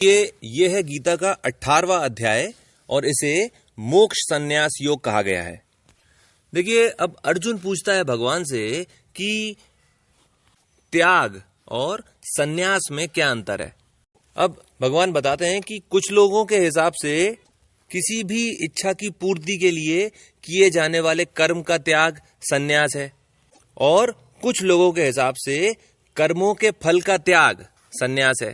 ये है गीता का 18वां अध्याय और इसे मोक्ष संन्यास योग कहा गया है। देखिए, अब अर्जुन पूछता है भगवान से कि त्याग और संन्यास में क्या अंतर है। अब भगवान बताते हैं कि कुछ लोगों के हिसाब से किसी भी इच्छा की पूर्ति के लिए किए जाने वाले कर्म का त्याग संन्यास है और कुछ लोगों के हिसाब से कर्मों के फल का त्याग संन्यास है।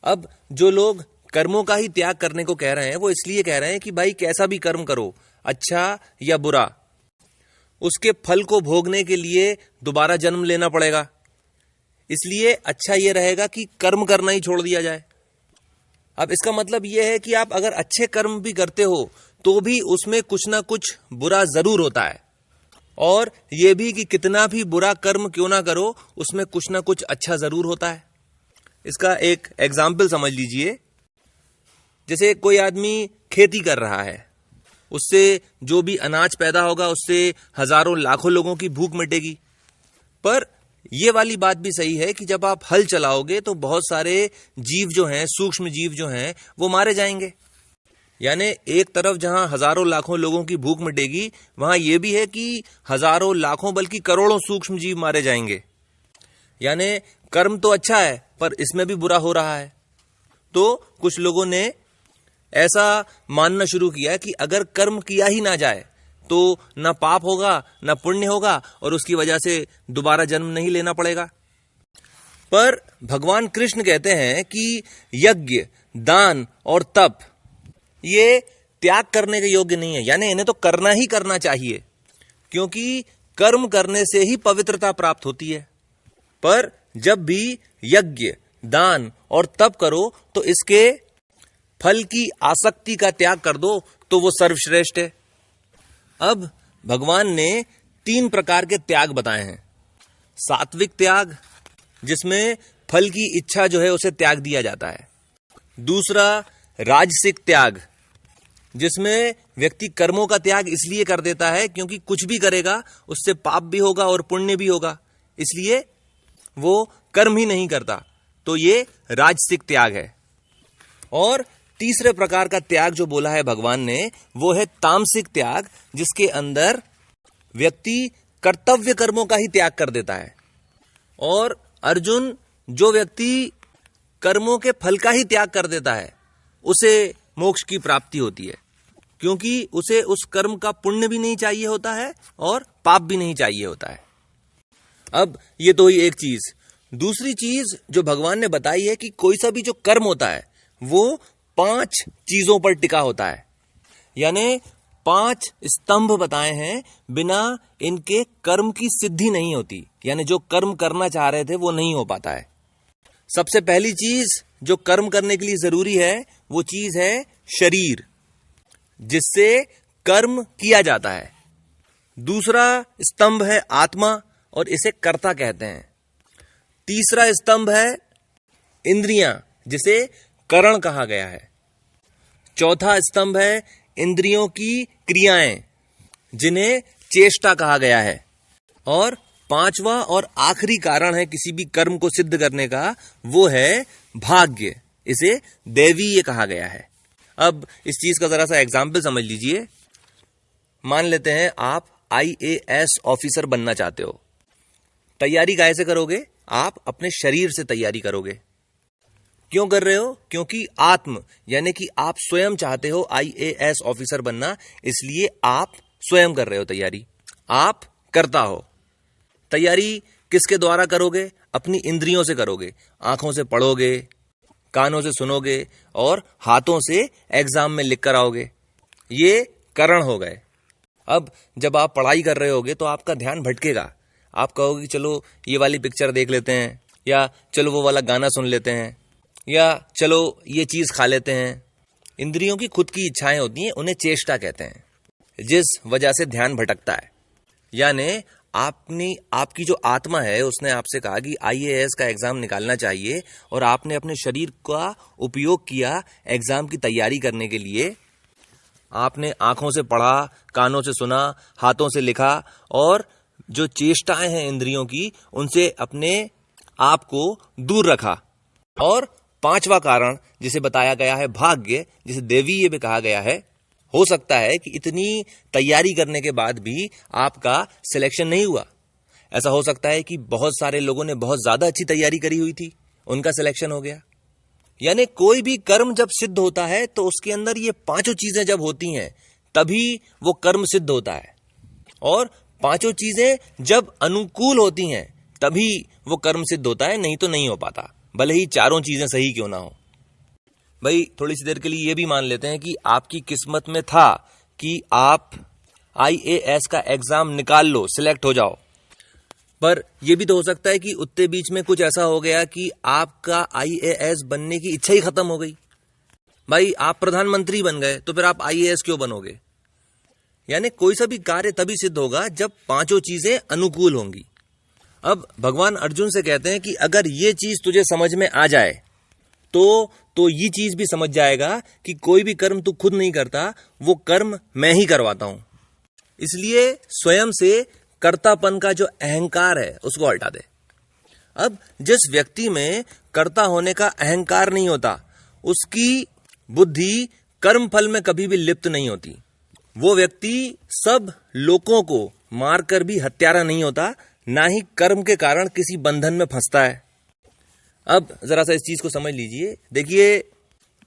अब जो लोग कर्मों का ही त्याग करने को कह रहे हैं वो इसलिए कह रहे हैं कि भाई कैसा भी कर्म करो, अच्छा या बुरा, उसके फल को भोगने के लिए दोबारा जन्म लेना पड़ेगा। इसलिए अच्छा ये रहेगा कि कर्म करना ही छोड़ दिया जाए। अब इसका मतलब ये है कि आप अगर अच्छे कर्म भी करते हो तो भी उसमें कुछ ना कुछ बुरा जरूर होता है, और ये भी कि कितना भी बुरा कर्म क्यों ना करो उसमें कुछ ना कुछ अच्छा जरूर होता है। इसका एक एग्जाम्पल समझ लीजिए। जैसे कोई आदमी खेती कर रहा है, उससे जो भी अनाज पैदा होगा उससे हजारों लाखों लोगों की भूख मिटेगी। पर यह वाली बात भी सही है कि जब आप हल चलाओगे तो बहुत सारे जीव जो हैं, सूक्ष्म जीव जो हैं, वो मारे जाएंगे। यानी एक तरफ जहां हजारों लाखों लोगों की भूख मिटेगी, वहां यह भी है कि हजारों लाखों बल्कि करोड़ों सूक्ष्म जीव मारे जाएंगे। यानी कर्म तो अच्छा है पर इसमें भी बुरा हो रहा है। तो कुछ लोगों ने ऐसा मानना शुरू किया कि अगर कर्म किया ही ना जाए तो ना पाप होगा ना पुण्य होगा और उसकी वजह से दोबारा जन्म नहीं लेना पड़ेगा। पर भगवान कृष्ण कहते हैं कि यज्ञ, दान और तप ये त्याग करने के योग्य नहीं है। यानी इन्हें तो करना ही करना चाहिए, क्योंकि कर्म करने से ही पवित्रता प्राप्त होती है। पर जब भी यज्ञ, दान और तप करो तो इसके फल की आसक्ति का त्याग कर दो तो वो सर्वश्रेष्ठ है। अब भगवान ने 3 प्रकार के त्याग बताए हैं। सात्विक त्याग, जिसमें फल की इच्छा जो है उसे त्याग दिया जाता है। दूसरा राजसिक त्याग, जिसमें व्यक्ति कर्मों का त्याग इसलिए कर देता है क्योंकि कुछ भी करेगा उससे पाप भी होगा और पुण्य भी होगा, इसलिए वो कर्म ही नहीं करता, तो ये राजसिक त्याग है। और तीसरे प्रकार का त्याग जो बोला है भगवान ने वो है तामसिक त्याग, जिसके अंदर व्यक्ति कर्तव्य कर्मों का ही त्याग कर देता है। और अर्जुन, जो व्यक्ति कर्मों के फल का ही त्याग कर देता है उसे मोक्ष की प्राप्ति होती है, क्योंकि उसे उस कर्म का पुण्य भी नहीं चाहिए होता है और पाप भी नहीं चाहिए होता है। अब ये तो ही एक चीज। दूसरी चीज जो भगवान ने बताई है कि कोई सा भी जो कर्म होता है वो 5 चीजों पर टिका होता है। यानी 5 स्तंभ बताए हैं, बिना इनके कर्म की सिद्धि नहीं होती। यानी जो कर्म करना चाह रहे थे वो नहीं हो पाता है। सबसे पहली चीज जो कर्म करने के लिए जरूरी है वो चीज है शरीर, जिससे कर्म किया जाता है। दूसरा स्तंभ है आत्मा और इसे कर्ता कहते हैं। तीसरा स्तंभ है इंद्रियां, जिसे करण कहा गया है। चौथा स्तंभ है इंद्रियों की क्रियाएं, जिन्हें चेष्टा कहा गया है। और 5वां और आखिरी कारण है किसी भी कर्म को सिद्ध करने का, वो है भाग्य, इसे दैवीय कहा गया है। अब इस चीज का जरा सा एग्जाम्पल समझ लीजिए। मान लेते हैं आप IAS ऑफिसर बनना चाहते हो। तैयारी कैसे करोगे? आप अपने शरीर से तैयारी करोगे। क्यों कर रहे हो? क्योंकि आत्म यानी कि आप स्वयं चाहते हो IAS ऑफिसर बनना, इसलिए आप स्वयं कर रहे हो तैयारी, आप करता हो। तैयारी किसके द्वारा करोगे? अपनी इंद्रियों से करोगे। आंखों से पढ़ोगे, कानों से सुनोगे और हाथों से एग्जाम में लिख कर आओगे। ये करण हो गए। अब जब आप पढ़ाई कर रहे होगे तो आपका ध्यान भटकेगा। आप कहोगे चलो ये वाली पिक्चर देख लेते हैं, या चलो वो वाला गाना सुन लेते हैं, या चलो ये चीज खा लेते हैं। इंद्रियों की खुद की इच्छाएं होती हैं, उन्हें चेष्टा कहते हैं, जिस वजह से ध्यान भटकता है। यानी आपकी जो आत्मा है उसने आपसे कहा कि IAS का एग्जाम निकालना चाहिए, और आपने अपने शरीर का उपयोग किया एग्जाम की तैयारी करने के लिए। आपने आंखों से पढ़ा, कानों से सुना, हाथों से लिखा, और जो चेष्टाएं हैं इंद्रियों की उनसे अपने आप को दूर रखा। और पांचवा कारण जिसे बताया गया है भाग्य, जिसे देवीय भी कहा गया है। हो सकता है कि इतनी तैयारी करने के बाद भी आपका सिलेक्शन नहीं हुआ। ऐसा हो सकता है कि बहुत सारे लोगों ने बहुत ज्यादा अच्छी तैयारी करी हुई थी, उनका सिलेक्शन हो गया। यानी कोई भी कर्म जब सिद्ध होता है तो उसके अंदर ये पांचों चीजें जब होती हैं तभी वो कर्म सिद्ध होता है, और पांचों चीजें जब अनुकूल होती हैं तभी वो कर्म सिद्ध होता है, नहीं तो नहीं हो पाता, भले ही चारों चीजें सही क्यों ना हो। भाई थोड़ी सी देर के लिए ये भी मान लेते हैं कि आपकी किस्मत में था कि आप IAS का एग्जाम निकाल लो, सिलेक्ट हो जाओ, पर यह भी तो हो सकता है कि उतने बीच में कुछ ऐसा हो गया कि आपका IAS बनने की इच्छा ही खत्म हो गई। भाई आप प्रधानमंत्री बन गए तो फिर आप IAS क्यों बनोगे? यानी कोई सा भी कार्य तभी सिद्ध होगा जब पांचों चीजें अनुकूल होंगी। अब भगवान अर्जुन से कहते हैं कि अगर ये चीज तुझे समझ में आ जाए तो ये चीज भी समझ जाएगा कि कोई भी कर्म तू खुद नहीं करता, वो कर्म मैं ही करवाता हूं। इसलिए स्वयं से कर्तापन का जो अहंकार है उसको हटा दे। अब जिस व्यक्ति में कर्ता होने का अहंकार नहीं होता, उसकी बुद्धि कर्म फल में कभी भी लिप्त नहीं होती। वो व्यक्ति सब लोगों को मारकर भी हत्यारा नहीं होता, ना ही कर्म के कारण किसी बंधन में फंसता है। अब जरा सा इस चीज को समझ लीजिए। देखिए,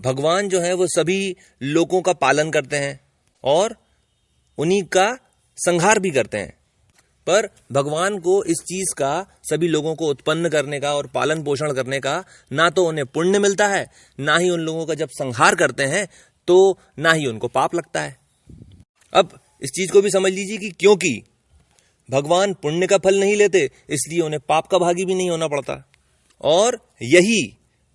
भगवान जो है वो सभी लोगों का पालन करते हैं और उन्हीं का संहार भी करते हैं, पर भगवान को इस चीज का, सभी लोगों को उत्पन्न करने का और पालन पोषण करने का, ना तो उन्हें पुण्य मिलता है, ना ही उन लोगों का जब संहार करते हैं तो ना ही उनको पाप लगता है। अब इस चीज को भी समझ लीजिए कि क्योंकि भगवान पुण्य का फल नहीं लेते, इसलिए उन्हें पाप का भागी भी नहीं होना पड़ता। और यही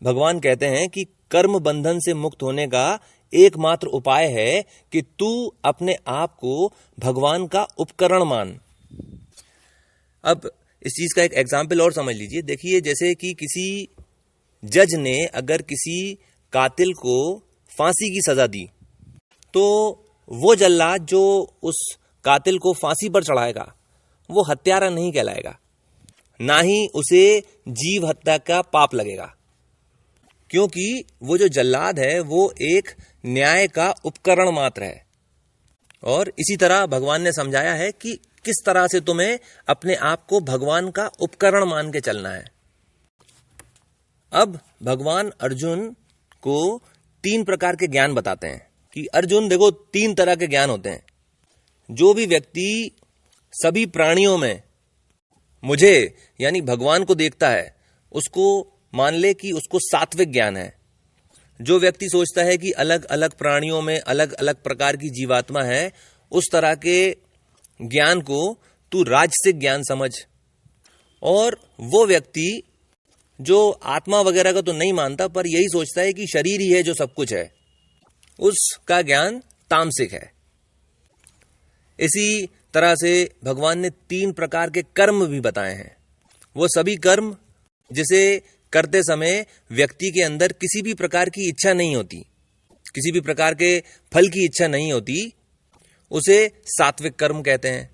भगवान कहते हैं कि कर्म बंधन से मुक्त होने का एकमात्र उपाय है कि तू अपने आप को भगवान का उपकरण मान। अब इस चीज का एक एग्जाम्पल और समझ लीजिए। देखिए, जैसे कि किसी जज ने अगर किसी कातिल को फांसी की सजा दी, तो वो जल्लाद जो उस कातिल को फांसी पर चढ़ाएगा वो हत्यारा नहीं कहलाएगा, ना ही उसे जीव हत्या का पाप लगेगा, क्योंकि वो जो जल्लाद है वो एक न्याय का उपकरण मात्र है। और इसी तरह भगवान ने समझाया है कि किस तरह से तुम्हें अपने आप को भगवान का उपकरण मान के चलना है। अब भगवान अर्जुन को 3 प्रकार के ज्ञान बताते हैं कि अर्जुन देखो, 3 तरह के ज्ञान होते हैं। जो भी व्यक्ति सभी प्राणियों में मुझे यानी भगवान को देखता है, उसको मान ले कि उसको सात्विक ज्ञान है। जो व्यक्ति सोचता है कि अलग अलग प्राणियों में अलग अलग प्रकार की जीवात्मा है, उस तरह के ज्ञान को तू राजसिक ज्ञान समझ। और वो व्यक्ति जो आत्मा वगैरह का तो नहीं मानता, पर यही सोचता है कि शरीर ही है जो सब कुछ है, उसका ज्ञान तामसिक है। इसी तरह से भगवान ने 3 प्रकार के कर्म भी बताए हैं। वो सभी कर्म जिसे करते समय व्यक्ति के अंदर किसी भी प्रकार की इच्छा नहीं होती, किसी भी प्रकार के फल की इच्छा नहीं होती, उसे सात्विक कर्म कहते हैं।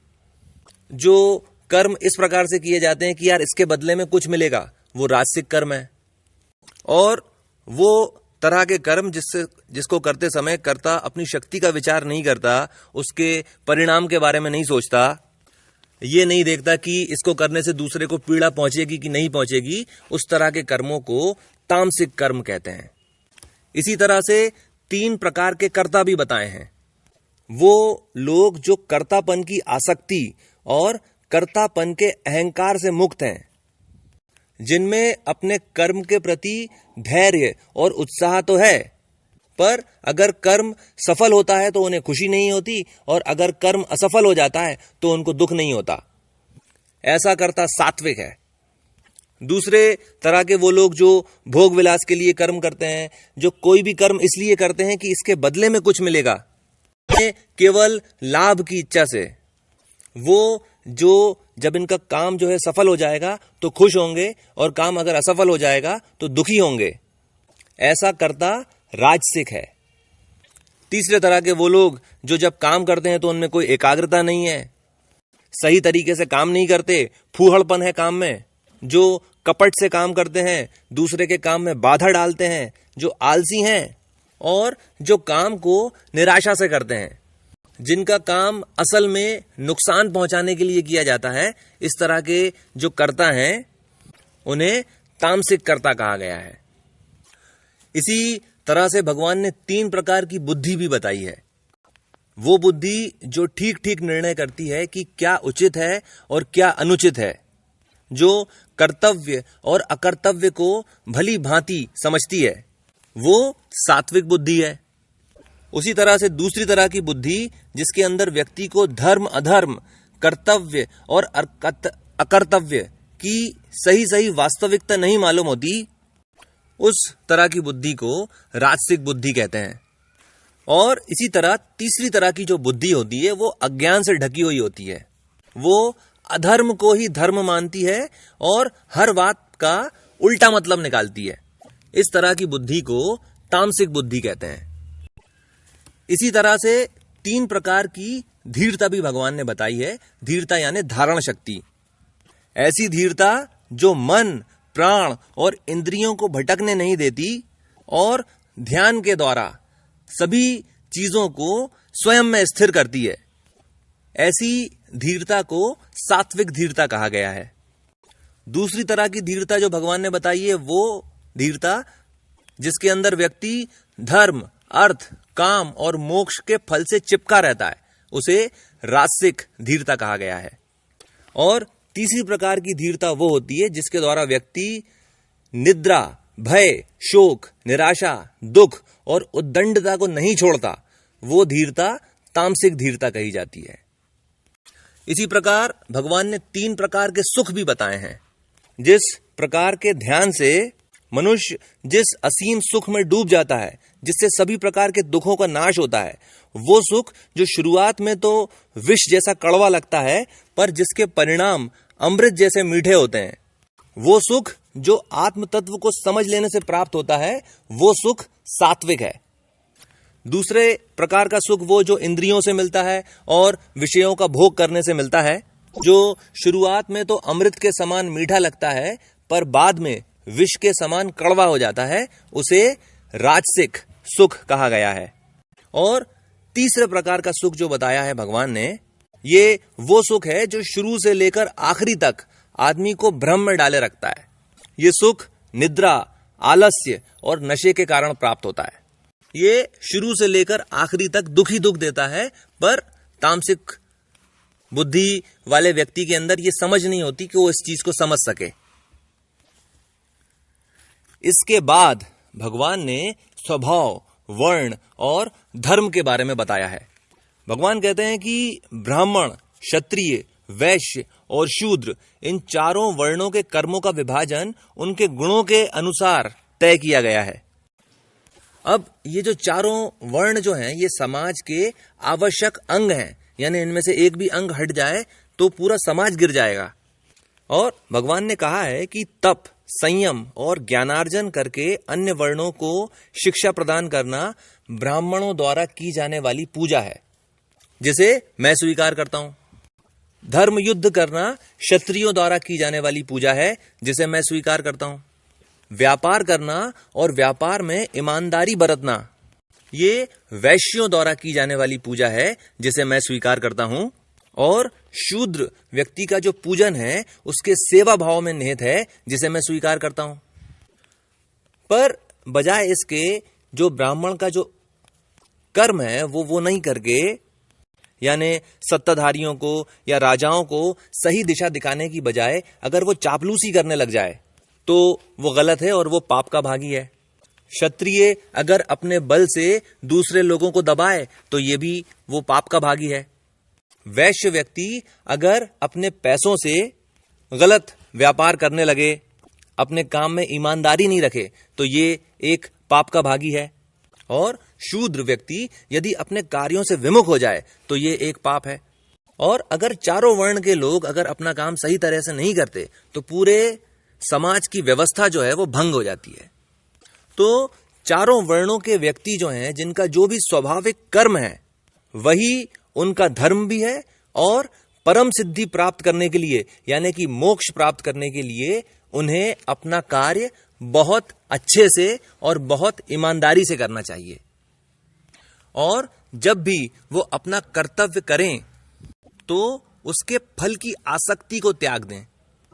जो कर्म इस प्रकार से किए जाते हैं कि यार इसके बदले में कुछ मिलेगा, वो राजसिक कर्म है। और वो तरह के कर्म जिसको करते समय कर्ता अपनी शक्ति का विचार नहीं करता, उसके परिणाम के बारे में नहीं सोचता, ये नहीं देखता कि इसको करने से दूसरे को पीड़ा पहुंचेगी कि नहीं पहुंचेगी, उस तरह के कर्मों को तामसिक कर्म कहते हैं। इसी तरह से 3 प्रकार के कर्ता भी बताए हैं। वो लोग जो कर्तापन की आसक्ति और कर्तापन के अहंकार से मुक्त हैं, जिनमें अपने कर्म के प्रति धैर्य और उत्साह तो है, पर अगर कर्म सफल होता है तो उन्हें खुशी नहीं होती, और अगर कर्म असफल हो जाता है तो उनको दुख नहीं होता। ऐसा कर्ता सात्विक है। दूसरे तरह के वो लोग जो भोग विलास के लिए कर्म करते हैं, जो कोई भी कर्म इसलिए करते हैं कि इसके बदले में कुछ मिलेगा, केवल लाभ की इच्छा से, वो जो जब इनका काम जो है सफल हो जाएगा तो खुश होंगे, और काम अगर असफल हो जाएगा तो दुखी होंगे, ऐसा कर्ता राजसिक है। तीसरे तरह के वो लोग जो जब काम करते हैं तो उनमें कोई एकाग्रता नहीं है, सही तरीके से काम नहीं करते, फूहड़पन है काम में, जो कपट से काम करते हैं, दूसरे के काम में बाधा डालते हैं, जो आलसी हैं और जो काम को निराशा से करते हैं, जिनका काम असल में नुकसान पहुंचाने के लिए किया जाता है, इस तरह के जो कर्ता हैं उन्हें तामसिक कर्ता कहा गया है। इसी तरह से भगवान ने 3 प्रकार की बुद्धि भी बताई है। वो बुद्धि जो ठीक ठीक निर्णय करती है कि क्या उचित है और क्या अनुचित है, जो कर्तव्य और अकर्तव्य को भली भांति समझती है, वो सात्विक बुद्धि है। उसी तरह से दूसरी तरह की बुद्धि जिसके अंदर व्यक्ति को धर्म अधर्म, कर्तव्य और अकर्तव्य की सही सही वास्तविकता नहीं मालूम होती, उस तरह की बुद्धि को राजसिक बुद्धि कहते हैं। और इसी तरह तीसरी तरह की जो बुद्धि होती है वो अज्ञान से ढकी हुई होती है। वो अधर्म को ही धर्म मानती है और हर बात का उल्टा मतलब निकालती है। इस तरह की बुद्धि को तामसिक बुद्धि कहते हैं। इसी तरह से 3 प्रकार की धीरता भी भगवान ने बताई है। धीरता यानी धारण शक्ति, ऐसी धीरता जो मन, प्राण और इंद्रियों को भटकने नहीं देती और ध्यान के द्वारा सभी चीजों को स्वयं में स्थिर करती है। ऐसी धीरता को सात्विक धीरता कहा गया है। दूसरी तरह की धीरता जो भगवान ने बताई है वो धीरता जिसके अंदर व्यक्ति धर्म, अर्थ, काम और मोक्ष के फल से चिपका रहता है, उसे राजसिक धीरता कहा गया है। और तीसरी प्रकार की धीरता वो होती है जिसके द्वारा व्यक्ति निद्रा, भय, शोक, निराशा, दुख और उद्दंडता को नहीं छोड़ता, वो धीरता तामसिक धीरता कही जाती है। इसी प्रकार भगवान ने 3 प्रकार के सुख भी बताए हैं। जिस प्रकार के ध्यान से मनुष्य जिस असीम सुख में डूब जाता है, जिससे सभी प्रकार के दुखों का नाश होता है, वो सुख जो शुरुआत में तो विष जैसा कड़वा लगता है पर जिसके परिणाम अमृत जैसे मीठे होते हैं, वो सुख जो आत्म तत्व को समझ लेने से प्राप्त होता है, वो सुख सात्विक है। दूसरे प्रकार का सुख वो जो इंद्रियों से मिलता है और विषयों का भोग करने से मिलता है, जो शुरुआत में तो अमृत के समान मीठा लगता है पर बाद में विष के समान कड़वा हो जाता है, उसे राजसिक सुख कहा गया है। और तीसरे प्रकार का सुख जो बताया है भगवान ने, ये वो सुख है जो शुरू से लेकर आखिरी तक आदमी को भ्रम में डाले रखता है। ये सुख निद्रा, आलस्य और नशे के कारण प्राप्त होता है। ये शुरू से लेकर आखिरी तक दुख ही दुख देता है, पर तामसिक बुद्धि वाले व्यक्ति के अंदर ये समझ नहीं होती कि वो इस चीज को समझ सके। इसके बाद भगवान ने स्वभाव, वर्ण और धर्म के बारे में बताया है। भगवान कहते हैं कि ब्राह्मण, क्षत्रिय, वैश्य और शूद्र, इन चारों वर्णों के कर्मों का विभाजन उनके गुणों के अनुसार तय किया गया है। अब ये जो चारों वर्ण जो हैं, ये समाज के आवश्यक अंग हैं, यानी इनमें से एक भी अंग हट जाए तो पूरा समाज गिर जाएगा। और भगवान ने कहा है कि तप, संयम और ज्ञानार्जन करके अन्य वर्णों को शिक्षा प्रदान करना ब्राह्मणों द्वारा की जाने वाली पूजा है, जिसे मैं स्वीकार करता हूं। धर्म युद्ध करना क्षत्रियों द्वारा की जाने वाली पूजा है, जिसे मैं स्वीकार करता हूं। व्यापार करना और व्यापार में ईमानदारी बरतना, ये वैश्यों द्वारा की जाने वाली पूजा है, जिसे मैं स्वीकार करता हूं। और शूद्र व्यक्ति का जो पूजन है उसके सेवा भाव में निहित है, जिसे मैं स्वीकार करता हूं। पर बजाय इसके जो ब्राह्मण का जो कर्म है वो नहीं करके, यानी सत्ताधारियों को या राजाओं को सही दिशा दिखाने की बजाय अगर वो चापलूसी करने लग जाए तो वो गलत है और वो पाप का भागी है। क्षत्रिय अगर अपने बल से दूसरे लोगों को दबाए तो ये भी वो पाप का भागी है। वैश्य व्यक्ति अगर अपने पैसों से गलत व्यापार करने लगे, अपने काम में ईमानदारी नहीं रखे, तो ये एक पाप का भागी है। और शूद्र व्यक्ति यदि अपने कार्यों से विमुख हो जाए तो ये एक पाप है। और अगर चारों वर्ण के लोग अगर अपना काम सही तरह से नहीं करते तो पूरे समाज की व्यवस्था जो है वो भंग हो जाती है। तो चारों वर्णों के व्यक्ति जो हैं, जिनका जो भी स्वाभाविक कर्म है वही उनका धर्म भी है, और परम सिद्धि प्राप्त करने के लिए यानी कि मोक्ष प्राप्त करने के लिए उन्हें अपना कार्य बहुत अच्छे से और बहुत ईमानदारी से करना चाहिए। और जब भी वो अपना कर्तव्य करें तो उसके फल की आसक्ति को त्याग दें,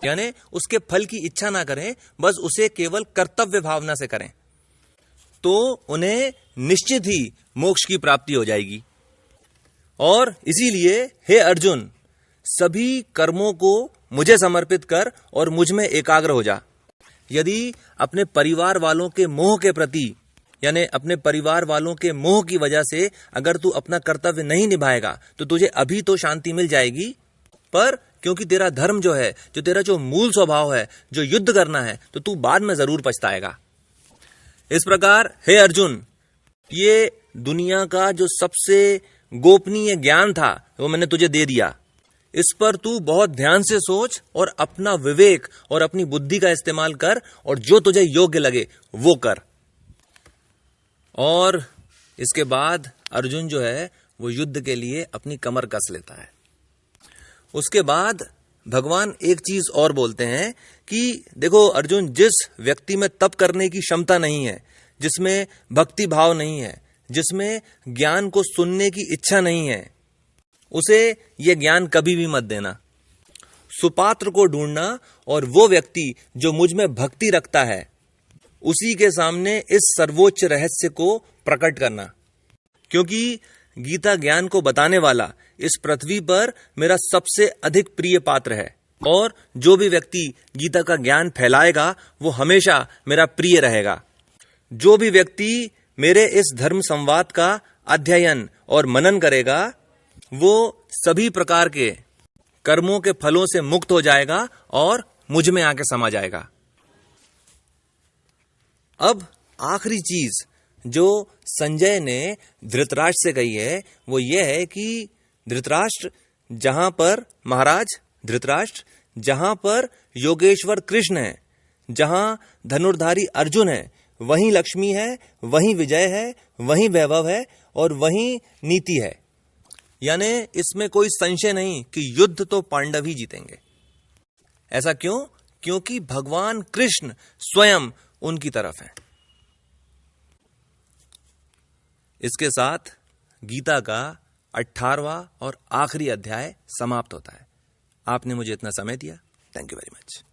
यानी उसके फल की इच्छा ना करें, बस उसे केवल कर्तव्य भावना से करें, तो उन्हें निश्चित ही मोक्ष की प्राप्ति हो जाएगी। और इसीलिए हे अर्जुन, सभी कर्मों को मुझे समर्पित कर और मुझ में एकाग्र हो जा। यदि अपने परिवार वालों के मोह के प्रति, यानी अपने परिवार वालों के मोह की वजह से अगर तू अपना कर्तव्य नहीं निभाएगा तो तुझे अभी तो शांति मिल जाएगी, पर क्योंकि तेरा धर्म जो है, जो तेरा जो मूल स्वभाव है, जो युद्ध करना है, तो तू बाद में जरूर पछताएगा। इस प्रकार हे अर्जुन, ये दुनिया का जो सबसे गोपनीय ज्ञान था वो मैंने तुझे दे दिया। इस पर तू बहुत ध्यान से सोच और अपना विवेक और अपनी बुद्धि का इस्तेमाल कर और जो तुझे योग्य लगे वो कर। और इसके बाद अर्जुन जो है वो युद्ध के लिए अपनी कमर कस लेता है। उसके बाद भगवान एक चीज और बोलते हैं कि देखो अर्जुन, जिस व्यक्ति में तप करने की क्षमता नहीं है, जिसमें भक्ति भाव नहीं है, जिसमें ज्ञान को सुनने की इच्छा नहीं है, उसे यह ज्ञान कभी भी मत देना। सुपात्र को ढूंढना और वो व्यक्ति जो मुझ में भक्ति रखता है उसी के सामने इस सर्वोच्च रहस्य को प्रकट करना, क्योंकि गीता ज्ञान को बताने वाला इस पृथ्वी पर मेरा सबसे अधिक प्रिय पात्र है। और जो भी व्यक्ति गीता का ज्ञान फैलाएगा वो हमेशा मेरा प्रिय रहेगा। जो भी व्यक्ति मेरे इस धर्म संवाद का अध्ययन और मनन करेगा वो सभी प्रकार के कर्मों के फलों से मुक्त हो जाएगा और मुझ में आके समा जाएगा। अब आखिरी चीज जो संजय ने धृतराष्ट्र से कही है वो ये है कि धृतराष्ट्र, जहां पर महाराज धृतराष्ट्र, जहां पर योगेश्वर कृष्ण है, जहां धनुर्धारी अर्जुन है, वहीं लक्ष्मी है, वहीं विजय है, वहीं वैभव है और वहीं नीति है। यानी इसमें कोई संशय नहीं कि युद्ध तो पांडव ही जीतेंगे। ऐसा क्यों? क्योंकि भगवान कृष्ण स्वयं उनकी तरफ है। इसके साथ गीता का 18वां और आखिरी अध्याय समाप्त होता है। आपने मुझे इतना समय दिया, थैंक यू वेरी मच।